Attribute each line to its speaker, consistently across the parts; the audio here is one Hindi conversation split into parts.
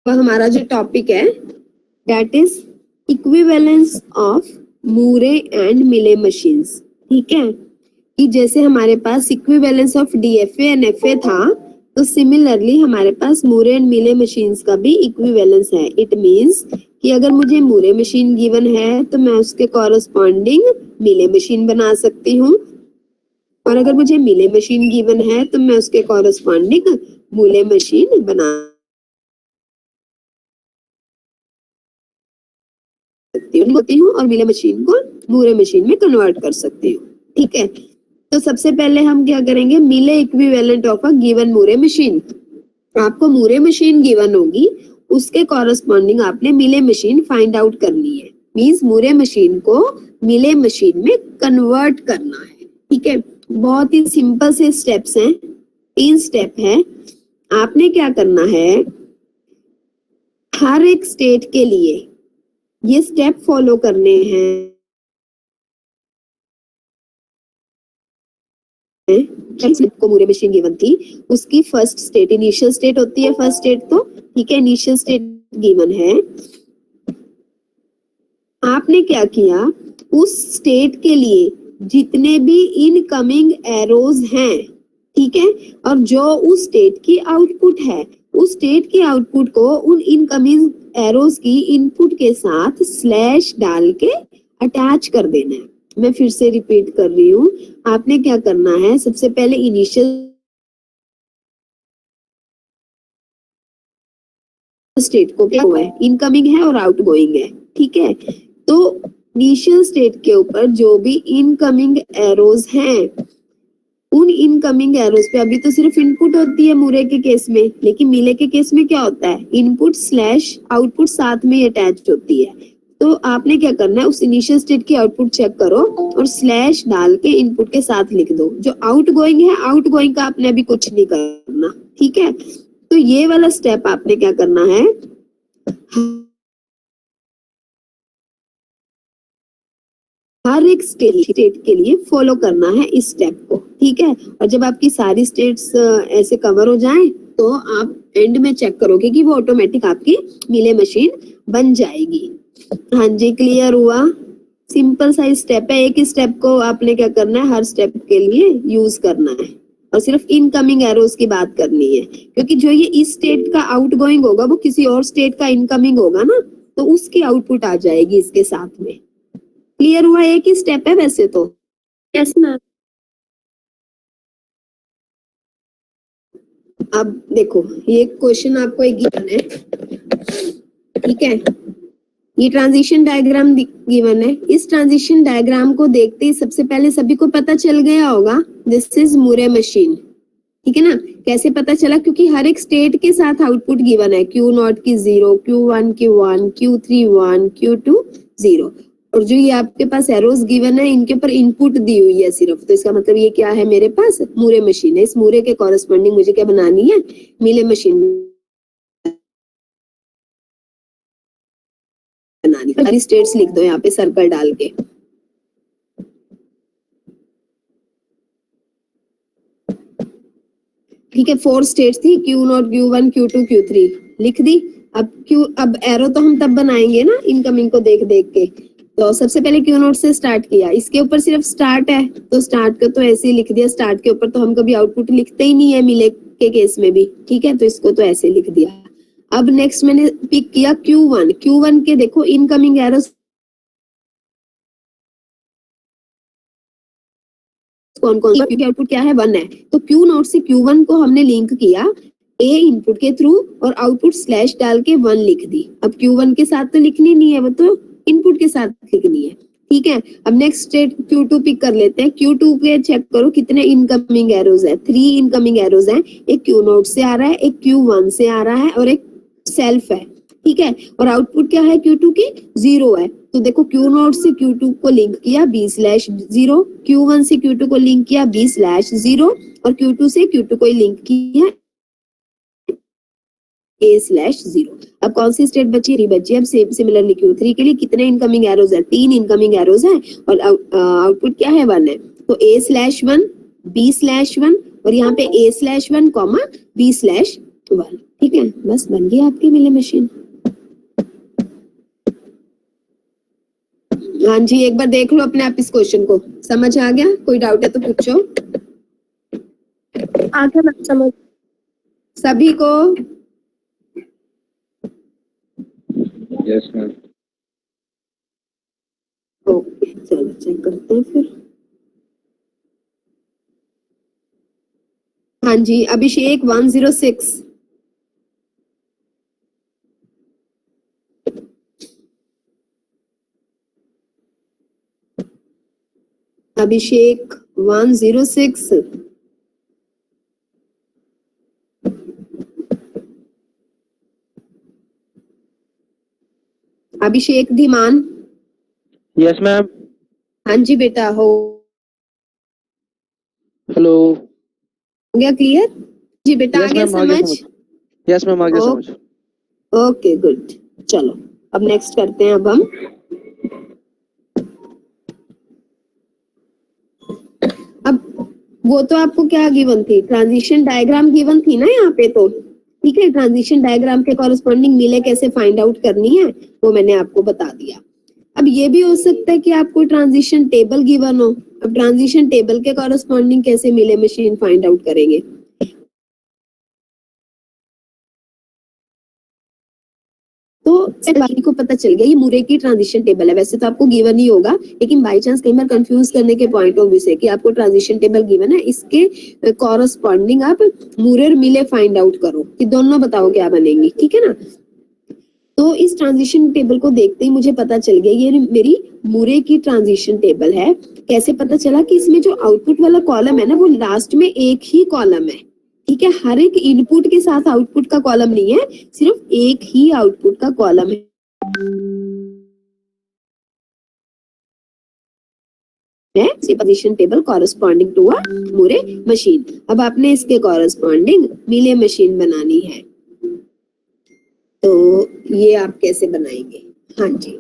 Speaker 1: हमारा जो टॉपिक है that is equivalence of Moore and Mealy machines. ठीक है, कि जैसे हमारे पास equivalence of DFA and FA था, तो सिमिलरली हमारे पास मूरे एंड मिले मशीन्स का भी इक्विवेलेंस है। इट मींस कि अगर मुझे मूरे मशीन गिवन है तो मैं उसके कॉरस्पॉन्डिंग मिले मशीन बना सकती हूँ, और अगर मुझे मिले मशीन गिवन है तो मैं उसके कॉरस्पॉन्डिंग मूले मशीन बना सकती हूँ और मिले मशीन को मूरे मशीन में कन्वर्ट कर सकती हूँ। ठीक है, तो सबसे पहले हम क्या करेंगे, मिले equivalent of a given Moore machine. आपको मूरे मशीन गिवन होगी, उसके कॉरस्पॉन्डिंग आपने मिले मशीन फाइंड आउट करनी है। मींस मूरे मशीन को मिले मशीन में कन्वर्ट करना है। ठीक है, बहुत ही सिंपल से स्टेप्स हैं, 3 स्टेप है। आपने क्या करना है, हर एक स्टेट के लिए ये स्टेप फॉलो करने हैं। को मूरे मशीन गिवन थी, उसकी फर्स्ट स्टेट इनिशियल स्टेट होती है, फर्स्ट स्टेट तो ठीक है, इनिशियल स्टेट गिवन है। आपने क्या किया, उस स्टेट के लिए जितने भी इनकमिंग एरोज हैं, ठीक है, और जो उस स्टेट की आउटपुट है, उस स्टेट की आउटपुट को उन इनकमिंग एरोज की इनपुट के साथ स्लैश डाल के अटैच कर देना है। मैं फिर से रिपीट कर रही हूँ, आपने क्या करना है, सबसे पहले इनिशियल स्टेट को क्या हुआ है, इनकमिंग है और आउटगोइंग है। ठीक है, तो इनिशियल स्टेट के ऊपर जो भी इनकमिंग एरोज हैं, उन इनकमिंग एरोज पे अभी तो सिर्फ इनपुट होती है मूरे के केस में, लेकिन मिले के केस में क्या होता है, इनपुट स्लैश आउटपुट साथ में अटैच होती है। तो आपने क्या करना है, उस इनिशियल स्टेट की आउटपुट चेक करो और स्लैश डाल के इनपुट के साथ लिख दो। जो आउटगोइंग है, आउटगोइंग का आपने अभी कुछ नहीं करना। ठीक है, तो ये वाला स्टेप आपने क्या करना है, हर एक स्टेट के लिए फॉलो करना है इस स्टेप को। ठीक है, और जब आपकी सारी स्टेट्स ऐसे कवर हो जाएं, तो आप एंड में चेक करोगे कि वो ऑटोमेटिक आपकी मिले मशीन बन जाएगी। हाँ जी, क्लियर हुआ? सिंपल सा स्टेप है, एक ही स्टेप को आपने क्या करना है, हर स्टेप के लिए यूज करना है, और सिर्फ इनकमिंग एरोज की बात करनी है, क्योंकि जो ये इस स्टेट का आउटगोइंग होगा वो किसी और स्टेट का इनकमिंग होगा ना, तो उसकी आउटपुट आ जाएगी इसके साथ में। क्लियर हुआ? एक ही स्टेप है वैसे तो। Yes ma'am. अब देखो, ये क्वेश्चन आपको एक गिवन है, ठीक है, ये ट्रांजिशन डायग्राम गिवन है। इस ट्रांजिशन डायग्राम को देखते ही सबसे पहले सभी को पता चल गया होगा, दिस इज मूरे मशीन। ठीक है ना, कैसे पता चला, क्योंकि हर एक स्टेट के साथ आउटपुट गिवन है, Q0 की 0, Q1 की 1, Q3 1, Q2 0, और जो ये आपके पास एरोज गिवन है इनके ऊपर इनपुट दी हुई है सिर्फ, तो इसका मतलब ये क्या है, मेरे पास मूरे मशीन है। इस मूरे के कॉरेस्पॉन्डिंग मुझे क्या बनानी है, मिले मशीन बनानी। सारी स्टेट्स लिख दो यहाँ पे सर्कल डाल के। ठीक है, 4 स्टेट्स थी, Q0, Q1, Q2, Q3 लिख दी। अब एरो तो हम तब बनाएंगे ना इनकमिंग को देख देख के, तो सबसे पहले Q0 से स्टार्ट किया, इसके ऊपर सिर्फ स्टार्ट है तो स्टार्ट को तो ऐसे ही लिख दिया, स्टार्ट के ऊपर तो हम कभी आउटपुट लिखते ही नहीं है मिले के केस में भी। ठीक है, तो इसको तो ऐसे लिख दिया। अब नेक्स्ट मैंने पिक किया Q1 के देखो इनकमिंग एरोस कौन कौन सा, क्योंकि आउटपुट क्या है, 1 है, तो Q0 से Q1 को हमने लिंक किया A इनपुट के थ्रू और आउटपुट स्लैश डाल के 1 लिख दी। अब Q1 के साथ तो लिखनी नहीं है, वो तो इनपुट के साथ लिखनी है। ठीक है, अब नेक्स्ट स्टेट Q2 पिक कर लेते हैं। Q2 पे चेक करो कितने इनकमिंग एरोज है, 3 इनकमिंग एरोज है, एक Q0 से आ रहा है, एक Q1 से आ रहा है और एक सेल्फ है। ठीक है, और आउटपुट क्या है, Q2 की 0 है, तो देखो Q0 से Q2 को लिंक किया B/0, Q1 से Q2 को लिंक किया B/0 और Q2 से Q2 को लिंक किया A/0। अब कौन सी स्टेट बची, बची अब सिमिलरली Q3 के लिए कितने इनकमिंग एरोज है, 3 इनकमिंग एरोज है और आउटपुट क्या है, 1 है, तो A/1 B/1 और यहाँ पे A/1 B/1। ठीक है, बस बन गई आपकी मिले मशीन। हाँ जी, एक बार देख लो अपने आप इस क्वेश्चन को, समझ आ गया? कोई डाउट है तो पूछो।
Speaker 2: आगे मत समझ।
Speaker 1: सभी को?
Speaker 3: Yes ma'am.
Speaker 1: ओके, चलो चेक करते हैं फिर। हाँ जी, अभिषेक 106। अभिषेक 106। अभिषेक धीमान।
Speaker 3: Yes ma'am.
Speaker 1: हाँ जी बेटा, हो
Speaker 3: हेलो।
Speaker 1: गया क्लियर? जी बेटा, आ
Speaker 3: यस
Speaker 1: गया
Speaker 3: मैम, आ गया
Speaker 1: समझ?
Speaker 3: समझ। यस मैम, आ गया समझ।
Speaker 1: Okay good. चलो अब नेक्स्ट करते हैं। अब हम वो तो आपको क्या गिवन थी, ट्रांजिशन डायग्राम गिवन थी ना यहाँ पे, तो ठीक है, ट्रांजिशन डायग्राम के कॉरेस्पॉन्डिंग मिले कैसे फाइंड आउट करनी है वो मैंने आपको बता दिया। अब ये भी हो सकता है कि आपको ट्रांजिशन टेबल गिवन हो। अब ट्रांजिशन टेबल के कॉरेस्पॉन्डिंग कैसे मिले मशीन फाइंड आउट करेंगे? तो बाकी को पता चल गया ये मुरे की ट्रांजिशन टेबल है। वैसे तो आपको गिवन ही होगा, लेकिन बाई चांस कई बार कंफ्यूज करने के पॉइंट ऑफ व्यू से कि आपको ट्रांजिशन टेबल गिवन है, इसके कॉरेस्पॉन्डिंग आप मुरे और मिले फाइंड आउट करो कि दोनों बताओ क्या बनेंगी, ठीक है ना? तो इस ट्रांजिशन टेबल को देखते ही मुझे पता चल गया ये मेरी मुरे की ट्रांजिशन टेबल है। कैसे पता चला? कि इसमें जो आउटपुट वाला कॉलम है ना, वो लास्ट में एक ही कॉलम है, ठीक है? हर एक इनपुट के साथ आउटपुट का कॉलम नहीं है, सिर्फ एक ही आउटपुट का कॉलम है। Position table corresponding to a Moore machine. अब आपने इसके कॉरेस्पॉन्डिंग मिले मशीन बनानी है, तो ये आप कैसे बनाएंगे? हाँ जी,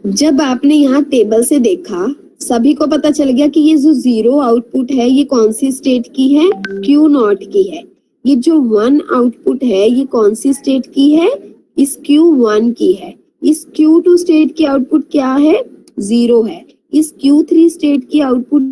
Speaker 1: जब आपने यहाँ टेबल से देखा, सभी को पता चल गया कि ये जो जीरो आउटपुट है ये कौन सी स्टेट की है? क्यू नॉट की है। ये जो वन आउटपुट है ये कौन सी स्टेट की है? इस Q1 की है। इस Q2 स्टेट की आउटपुट क्या है? जीरो है। इस Q3 स्टेट की आउटपुट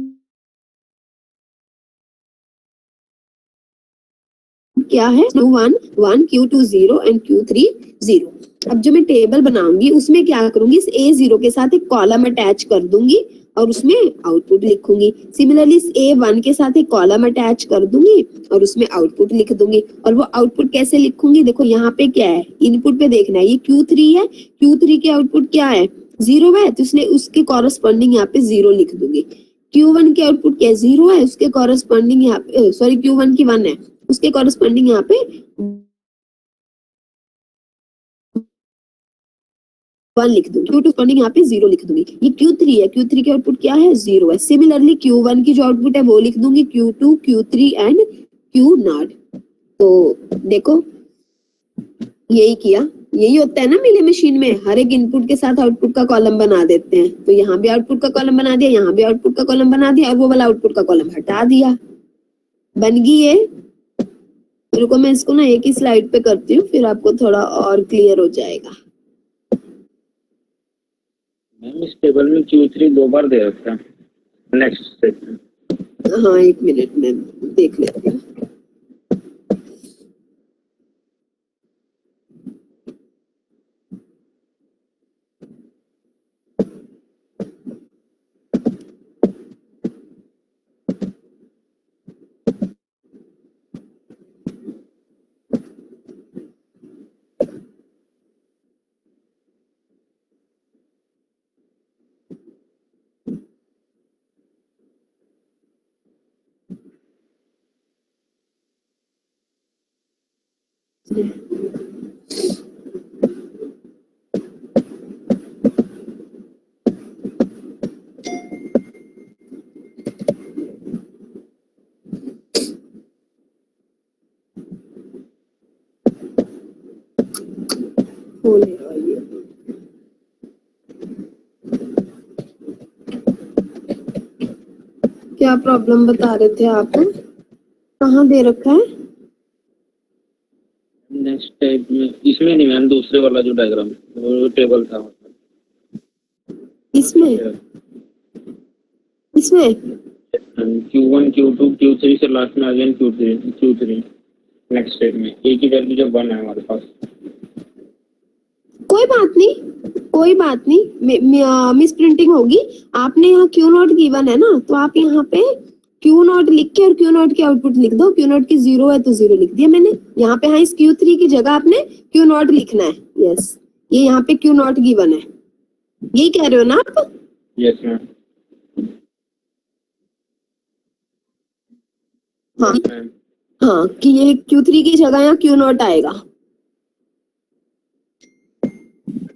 Speaker 1: क्या है? Q1 1, Q2 0 and Q3 0। अब जो मैं टेबल बनाऊंगी उसमें क्या करूंगी? इस A0 के साथ एक कॉलम अटैच कर दूंगी और उसमें आउटपुट लिखूंगी। सिमिलरली इस A1 के साथ एक कॉलम अटैच कर दूंगी और उसमें आउटपुट लिख दूंगी। और वो आउटपुट कैसे लिखूंगी? देखो यहाँ पे क्या है, इनपुट पे देखना है, ये Q3 है, Q3 के आउटपुट क्या है? जीरो है, तो इसलिए उसके कॉरेस्पॉन्डिंग यहाँ पे जीरो लिख दूंगी। Q1 के आउटपुट क्या है? जीरो है, उसके कॉरेस्पॉन्डिंग यहाँ पे सॉरी Q1 की 1 है, उसके कॉरेस्पॉन्डिंग यहाँ पे 1 लिख दूंगी। Q2 कॉरेस्पॉन्डिंग यहाँ पे 0 लिख दूंगी। ये Q3 है, Q3 के आउटपुट क्या है? 0 है। सिमिलरली Q1 की जो आउटपुट है वो लिख दूंगी, Q2 Q3 एंड Q0। तो देखो यही किया, यही होता है ना मिले मशीन में, हर एक इनपुट के साथ आउटपुट का कॉलम बना देते हैं। तो यहाँ भी आउटपुट का कॉलम बना दिया, यहाँ भी आउटपुट का कॉलम बना दिया और वो वाला आउटपुट का कॉलम हटा दिया, बन गई है। रुको मैं इसको ना एक ही स्लाइड पे करती हूँ, फिर आपको थोड़ा और क्लियर हो जाएगा।
Speaker 3: मैम इस टेबल में Q3 दो बार दे रखा है नेक्स्ट स्टेप में।
Speaker 1: हाँ एक मिनट में देख लेती हूँ। क्या प्रॉब्लम बता रहे थे आप? कहाँ दे रखा है?
Speaker 3: नेक्स्ट टाइप में इसमें नहीं मैम, दूसरे वाला जो डायग्राम वो टेबल था
Speaker 1: इसमें इसमें
Speaker 3: Q1 Q2 Q3 से लास्ट में अगेन Q3 नेक्स्ट स्टेप में एक ही वैल्यू जब 1 है हमारे पास।
Speaker 1: कोई बात नहीं, कोई बात नहीं, मिस प्रिंटिंग होगी। आपने यहाँ क्यू नॉट गिवन है ना, तो आप यहाँ पे क्यू नॉट लिख के और क्यू नॉट की आउटपुट लिख दो। क्यू नॉट की 0 है तो 0 लिख दिया मैंने यहाँ पे। हाँ, इस Q3 की जगह आपने क्यू नॉट लिखना है। यस, ये यहाँ पे क्यू नॉट गिवन है, यही कह रहे हो ना आप?
Speaker 3: Yes ma'am.
Speaker 1: हाँ हाँ, कि ये Q3 की जगह यहाँ क्यू नॉट आएगा।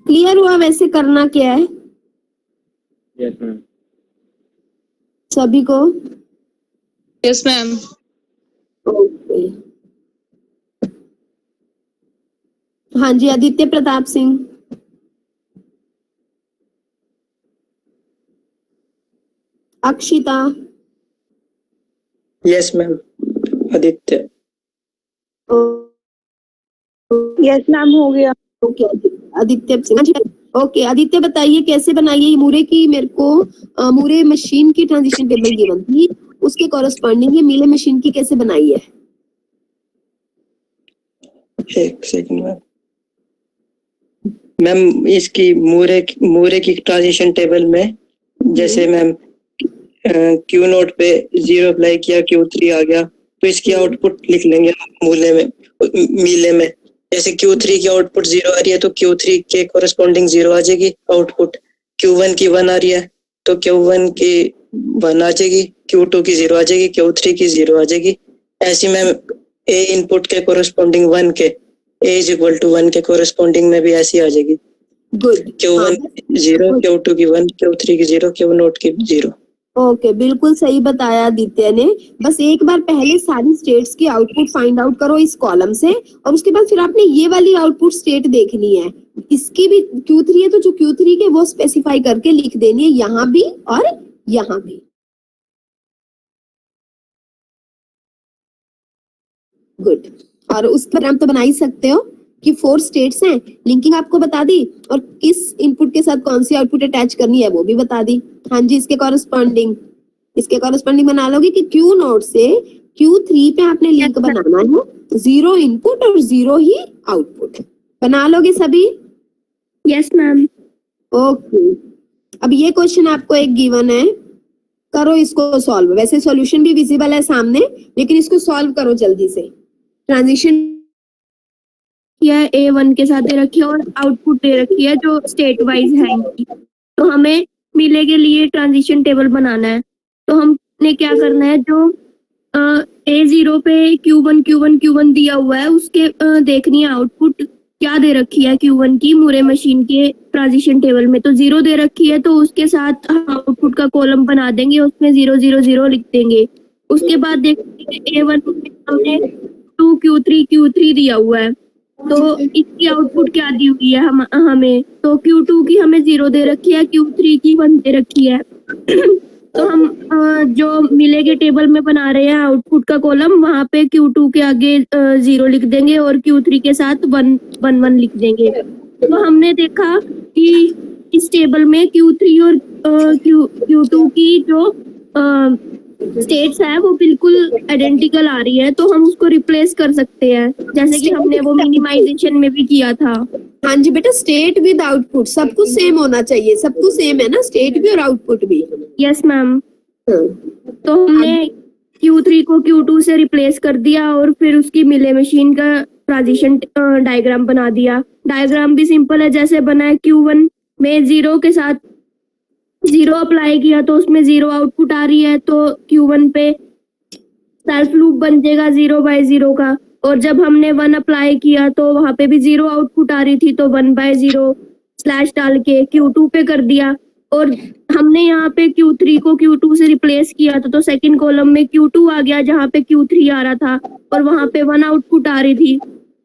Speaker 1: क्लियर हुआ वैसे करना क्या है
Speaker 3: यस मैम।
Speaker 1: सभी को?
Speaker 2: Yes ma'am.
Speaker 1: ओके, हाँ जी, Aditya Pratap Singh. Akshita.
Speaker 4: Yes ma'am. Aditya.
Speaker 2: Yes ma'am, हो गया।
Speaker 1: ओके आदित्य सिंह। ओके आदित्य, बताइए कैसे बनाइए ये मूरे की। मेरे को मूरे मशीन की ट्रांजिशन टेबल गिवन थी, उसके कॉरेस्पॉन्डिंग ये मीले मशीन की कैसे बनाई है?
Speaker 4: एक सेकंड मैम। मैम इसकी मूरे की ट्रांजिशन टेबल में जैसे मैम क्यू नोट पे 0 अप्लाई किया, Q3 आ गया, तो इसकी आउटपुट लिख लेंगे मीले में। जैसे Q3 की आउटपुट 0 आ रही है तो Q3 के कोरेस्पॉन्डिंग 0 आ जाएगी आउटपुट। Q1 की 1 आ रही है तो Q1 की 1 आ जाएगी, Q2 की 0 आ जाएगी, Q3 की 0 आ जाएगी। ऐसी मैम A इनपुट के कोरेस्पॉन्डिंग 1 के A इज इक्वल टू 1 के कोरेस्पॉन्डिंग में भी ऐसी आ जाएगी।
Speaker 1: गुड।
Speaker 4: Q1 0, Q2 की 1, Q3 की 0, Q नोट की 0।
Speaker 1: ओके, बिल्कुल सही बताया आदित्य ने। बस एक बार पहले सारी स्टेट्स की आउटपुट फाइंड आउट करो इस कॉलम से, और उसके बाद फिर आपने ये वाली आउटपुट स्टेट देखनी है। इसकी भी Q3 है तो जो Q3 के वो स्पेसिफाई करके लिख देनी है, यहाँ भी और यहाँ भी। गुड। और उसका नाम तो बना ही सकते हो कि 4 स्टेट्स हैं, लिंकिंग आपको बता दी, और किस इनपुट के साथ कौन सी आउटपुट अटैच करनी है वो भी बता दी। हाँ जी, इसके कॉरेस्पॉन्डिंग बना लोगे कि Q नोट से Q3 पे आपने लिंक बनाना है, 0 इनपुट और 0 ही आउटपुट। बना लोगे सभी?
Speaker 2: Yes ma'am.
Speaker 1: ओके, अब ये क्वेश्चन आपको एक गिवन है, करो इसको सॉल्व। वैसे सॉल्यूशन भी विजिबल है सामने, लेकिन इसको सॉल्व करो जल्दी से। ट्रांजिशन
Speaker 2: किया है, A1 के साथ दे रखी है और आउटपुट दे रखी है जो स्टेट वाइज है इनकी। तो हमें मिले के लिए ट्रांजिशन टेबल बनाना है, तो हमने क्या करना है, जो A0 पे Q1 दिया हुआ है उसके देखनी है आउटपुट क्या दे रखी है Q1 की मूरे मशीन के ट्रांजिशन टेबल में। तो 0 दे रखी है तो उसके साथ हम आउटपुट का कॉलम बना देंगे, उसमें 0 0 0 लिख देंगे। उसके बाद देखेंगे A1 में हमने 2 Q3 दिया हुआ है, तो इसकी आउटपुट क्या दी हुई है हमें, तो Q2 की हमें 0 दे रखी है, Q3 की 1 दे रखी है। तो हम जो मिले के टेबल में बना रहे हैं आउटपुट का कॉलम, वहां पे Q2 के आगे 0 लिख देंगे और Q3 के साथ 1 लिख देंगे। तो हमने देखा कि इस टेबल में Q3 और Q2 की जो स्टेट्स है वो बिल्कुल आइडेंटिकल आ रही है, तो हम उसको रिप्लेस कर सकते हैं, जैसे कि हमने वो मिनिमाइजेशन में भी किया था।
Speaker 1: हाँ जी बेटा, स्टेट विद आउटपुट सब कुछ सेम होना चाहिए। सब कुछ सेम है ना, स्टेट भी और आउटपुट भी।
Speaker 2: Yes ma'am.
Speaker 1: हाँ।
Speaker 2: तो हमने Q3 को Q2 से रिप्लेस कर दिया और फिर उसकी मिले मशीन का ट्रांजिशन डायग्राम बना दिया। डायग्राम भी सिंपल है, जैसे बना है Q1 में 0 के साथ 0 अप्लाई किया तो उसमें 0 आउटपुट आ रही है, तो Q1 पे सेल्फ लूप बन जाएगा 0/0 का। और जब हमने 1 अप्लाई किया तो वहां पे भी 0 आउटपुट आ रही थी, तो 1/0 स्लैश डाल के Q2 पे कर दिया। और हमने यहाँ पे Q3 को Q2 से रिप्लेस किया तो सेकंड कॉलम में Q2 आ गया जहाँ पे Q3 आ रहा था, और वहां पे 1 आउटपुट आ रही थी,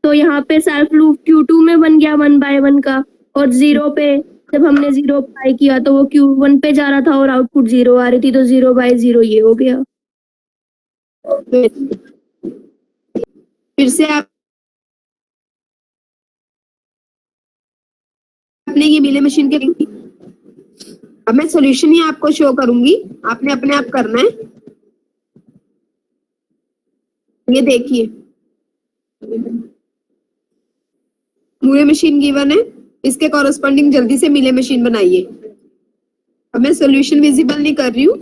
Speaker 2: तो यहाँ पे सेल्फ लूप Q2 में बन गया 1/1 का। और 0 पे जब हमने 0 अप्लाई किया तो वो Q1 पे जा रहा था और आउटपुट 0 आ रही थी, तो 0/0 ये हो गया।
Speaker 1: फिर से आप आपने ये मिले मशीन के लिंक, अब मैं सॉल्यूशन ही आपको शो करूंगी, आपने अपने आप करना है। ये देखिए मूले मशीन गिवन है, इसके कॉरस्पॉन्डिंग जल्दी से मिले मशीन बनाइए। अब मैं सॉल्यूशन विजिबल नहीं कर रही हूँ।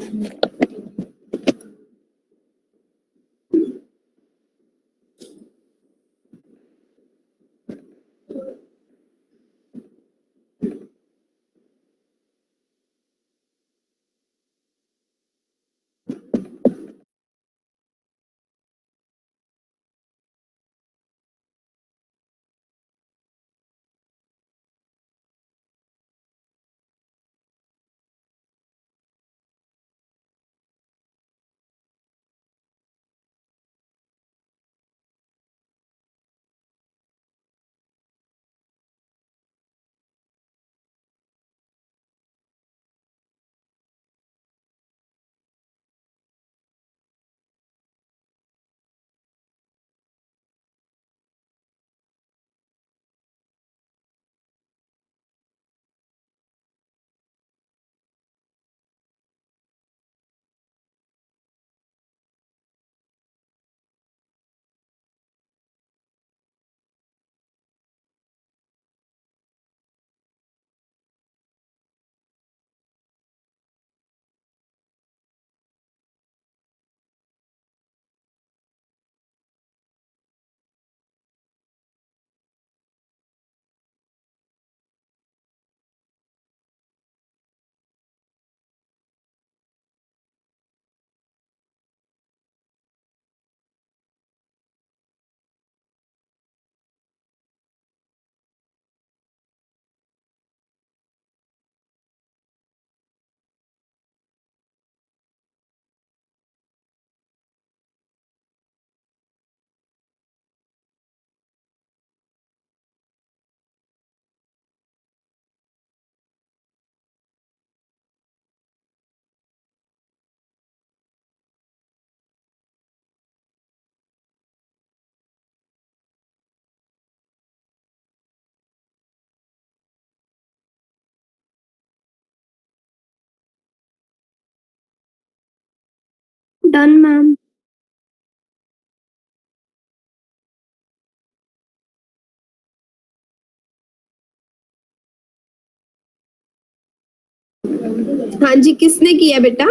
Speaker 2: Done ma'am.
Speaker 1: हाँ जी, किसने किया बेटा?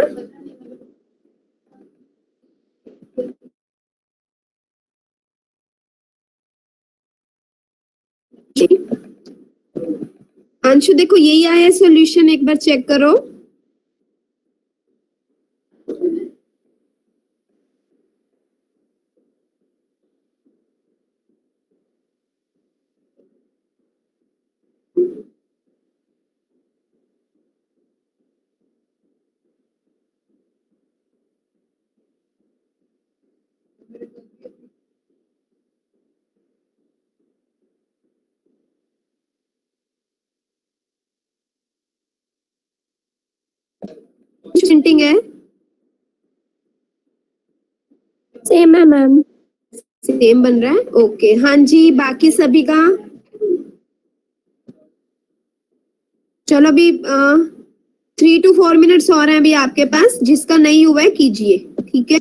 Speaker 1: अंशु देखो यही आया है सॉल्यूशन, एक बार चेक करो। प्रिंटिंग है,
Speaker 2: सेम है मैम।
Speaker 1: सेम बन रहा है, ओके। हाँ जी, बाकी सभी का चलो अभी 3 to 4 मिनट्स और हैं अभी आपके पास, जिसका नहीं हुआ है कीजिए, ठीक है।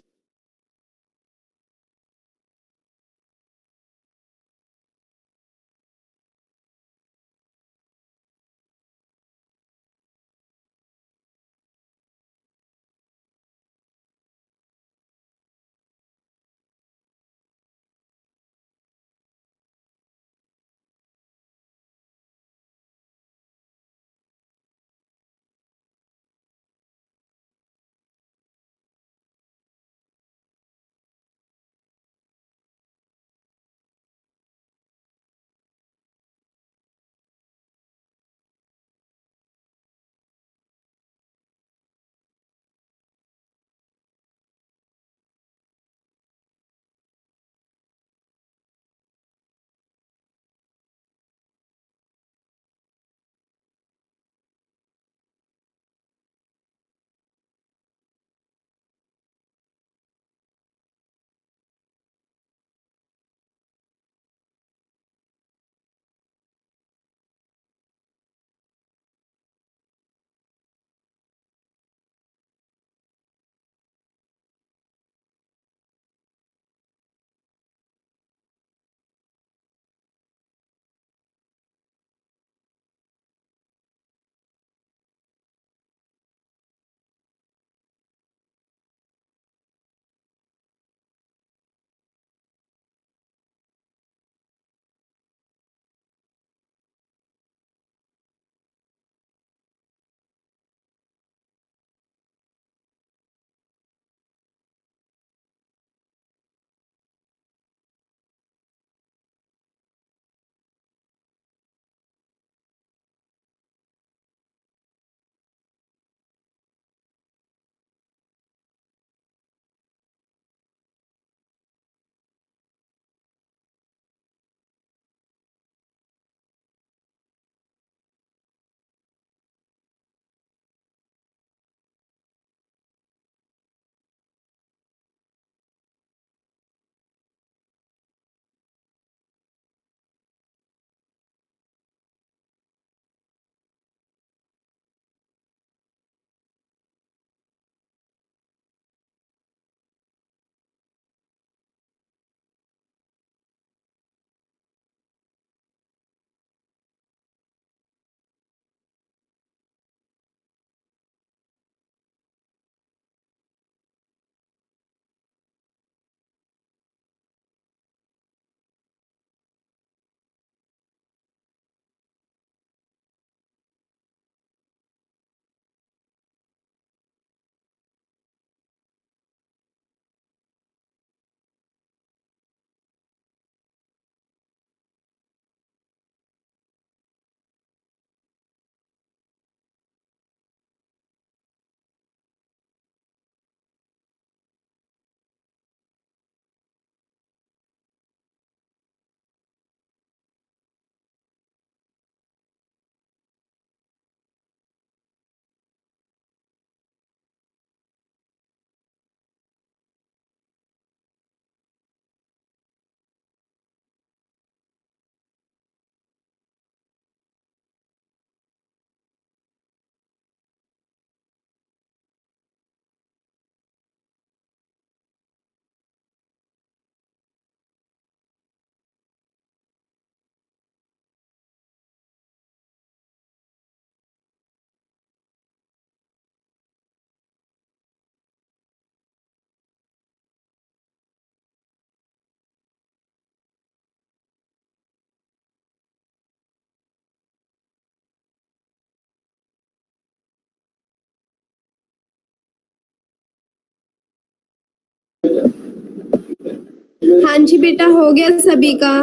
Speaker 1: हाँ जी बेटा, हो गया सभी का।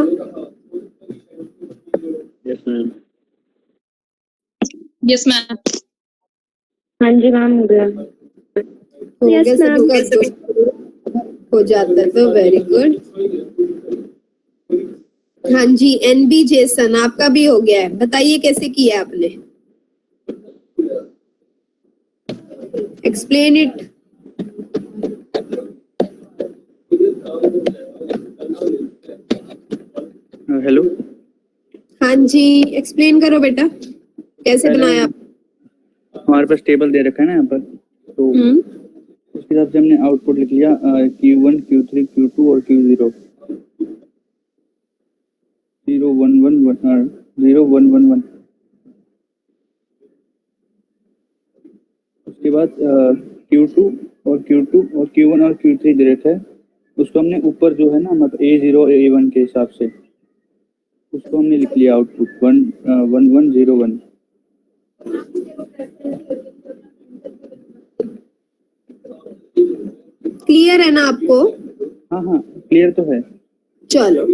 Speaker 3: Yes ma'am.
Speaker 5: Yes ma'am.
Speaker 6: हाँ जी मैम, हो गया।
Speaker 1: हो
Speaker 2: Yes,
Speaker 1: गया
Speaker 2: ma'am.
Speaker 1: सभी का, हो जाता है तो वेरी गुड। हाँ जी, एनबी जेसन आपका भी हो गया है, बताइए कैसे किया आपने, एक्सप्लेन इट।
Speaker 7: हेलो।
Speaker 1: हाँ जी, एक्सप्लेन करो बेटा, कैसे बनाया आप।
Speaker 7: हमारे पास टेबल दे रखा है ना यहाँ पर, तो उसके हिसाब से हमने आउटपुट लिख लिया Q1 Q3 Q2 और Q0 0 1 1 1 0 1 1 1। उसके बाद Q2 और Q1 और Q3 दे रखा है, उसको हमने ऊपर जो है ना मतलब A0 A1 के हिसाब से उसको हमने लिख लिया आउटपुट 1 1 1 0 1।
Speaker 1: क्लियर है ना आपको?
Speaker 7: हाँ हाँ क्लियर तो है।
Speaker 1: चलो